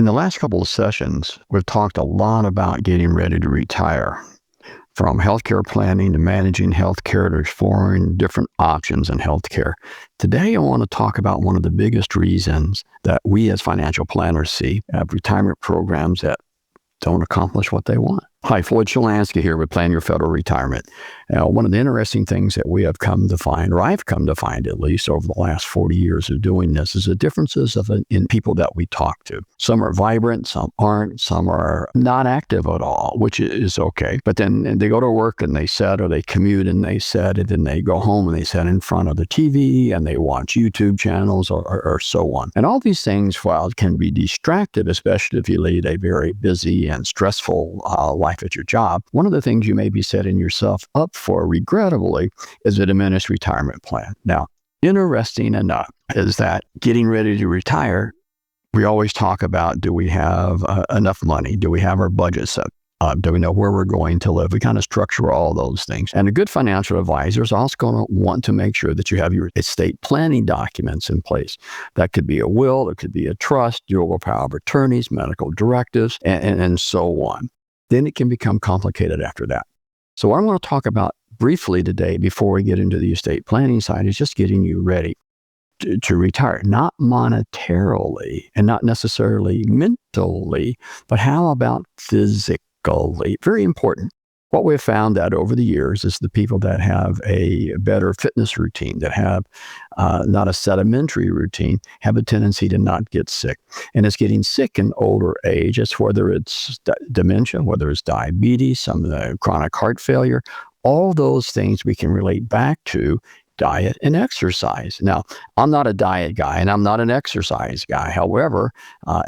In the last couple of sessions, we've talked a lot about getting ready to retire, from healthcare planning to managing healthcare to exploring different options in healthcare. Today, I want to talk about one of the biggest reasons that we as financial planners see retirement programs that don't accomplish what they want. Hi, Floyd Shilanski here with Plan Your Federal Retirement. Now, one of the interesting things that we have come to find, or I've come to find at least over the last 40 years of doing this, is the differences in people that we talk to. Some are vibrant, some aren't, some are not active at all, which is okay. But then they go to work and they sit, or they commute and they sit, and then they go home and they sit in front of the TV and they watch YouTube channels or so on. And all these things, while it can be distracted, especially if you lead a very busy and stressful life at your job, one of the things you may be setting yourself up for, regrettably, is a diminished retirement plan. Now, interesting enough is that getting ready to retire, we always talk about, do we have enough money? Do we have our budget set? Do we know where we're going to live? We kind of structure all those things. And a good financial advisor is also going to want to make sure that you have your estate planning documents in place. That could be a will, it could be a trust, durable power of attorneys, medical directives, and so on. Then it can become complicated after that. So what I want to talk about briefly today, before we get into the estate planning side, is just getting you ready to retire, not monetarily and not necessarily mentally, but how about physically? Very important. What we've found that over the years is the people that have a better fitness routine, that have not a sedimentary routine, have a tendency to not get sick. And it's getting sick in older age. It's whether it's dementia, whether it's diabetes, some of the chronic heart failure, all those things we can relate back to diet and exercise. Now, I'm not a diet guy and I'm not an exercise guy. However,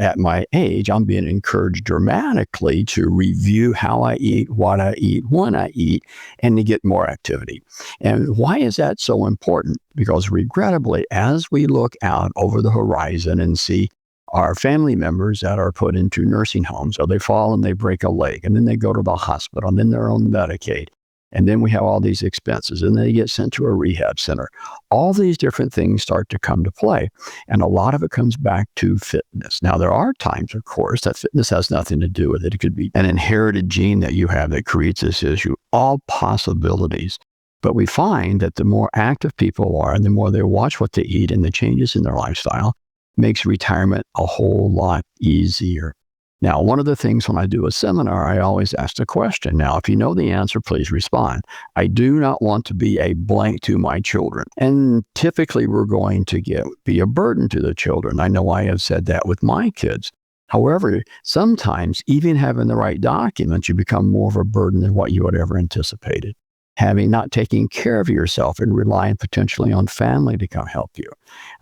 at my age, I'm being encouraged dramatically to review how I eat, what I eat, when I eat, and to get more activity. And why is that so important? Because regrettably, as we look out over the horizon and see our family members that are put into nursing homes, or they fall and they break a leg, and then they go to the hospital, and then they're on Medicaid. And then we have all these expenses, and they get sent to a rehab center. All these different things start to come to play, and a lot of it comes back to fitness. Now, there are times, of course, that fitness has nothing to do with it. It could be an inherited gene that you have that creates this issue. All possibilities. But we find that the more active people are, and the more they watch what they eat and the changes in their lifestyle, makes retirement a whole lot easier. Now, one of the things when I do a seminar, I always ask the question. Now, if you know the answer, please respond. I do not want to be a blank to my children. And typically, we're going to be a burden to the children. I know I have said that with my kids. However, sometimes, even having the right documents, you become more of a burden than what you had ever anticipated. Not taking care of yourself and relying potentially on family to come help you.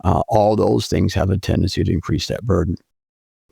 All those things have a tendency to increase that burden.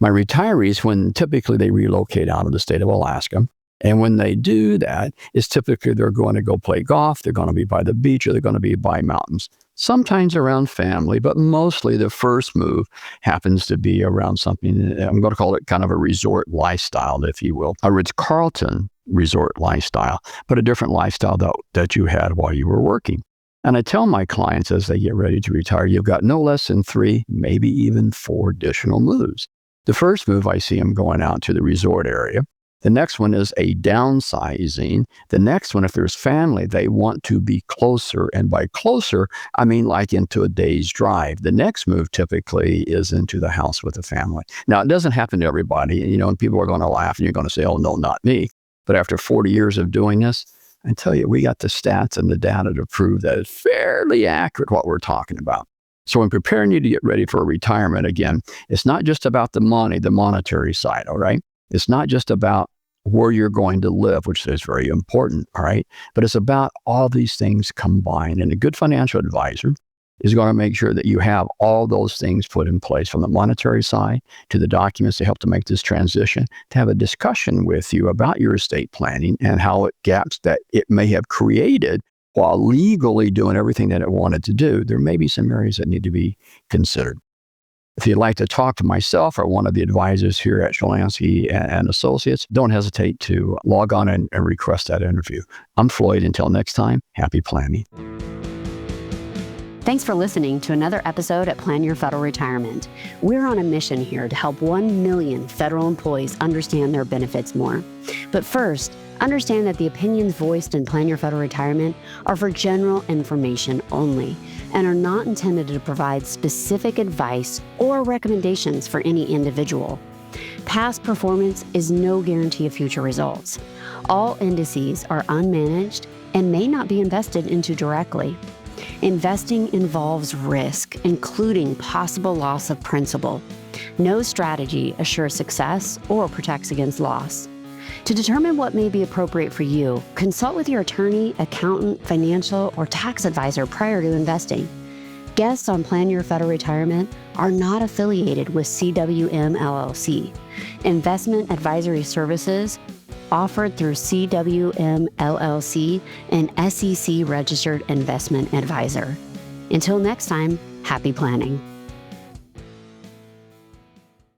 My retirees, when typically they relocate out of the state of Alaska, and when they do that, it's typically they're going to go play golf, they're going to be by the beach, or they're going to be by mountains. Sometimes around family, but mostly the first move happens to be around something, I'm going to call it kind of a resort lifestyle, if you will, a Ritz-Carlton resort lifestyle, but a different lifestyle that you had while you were working. And I tell my clients as they get ready to retire, you've got no less than 3, maybe even 4 additional moves. The first move, I see them going out to the resort area. The next one is a downsizing. The next one, if there's family, they want to be closer. And by closer, I mean like into a day's drive. The next move typically is into the house with the family. Now, it doesn't happen to everybody, and people are going to laugh and you're going to say, oh, no, not me. But after 40 years of doing this, I tell you, we got the stats and the data to prove that it's fairly accurate what we're talking about. So in preparing you to get ready for retirement, again, it's not just about the money, the monetary side, all right? It's not just about where you're going to live, which is very important, all right? But it's about all these things combined. And a good financial advisor is going to make sure that you have all those things put in place, from the monetary side to the documents to help to make this transition, to have a discussion with you about your estate planning and how it gaps that it may have created while legally doing everything that it wanted to do. There may be some areas that need to be considered. If you'd like to talk to myself or one of the advisors here at Shilanski and Associates, don't hesitate to log on and request that interview. I'm Floyd. Until next time, happy planning. Thanks for listening to another episode at Plan Your Federal Retirement. We're on a mission here to help 1 million federal employees understand their benefits more. But first, understand that the opinions voiced in Plan Your Federal Retirement are for general information only and are not intended to provide specific advice or recommendations for any individual. Past performance is no guarantee of future results. All indices are unmanaged and may not be invested into directly. Investing involves risk, including possible loss of principal. No strategy assures success or protects against loss. To determine what may be appropriate for you, consult with your attorney, accountant, financial, or tax advisor prior to investing. Guests on Plan Your Federal Retirement are not affiliated with CWM LLC. Investment advisory services offered through CWM LLC, an SEC-registered investment advisor. Until next time, happy planning.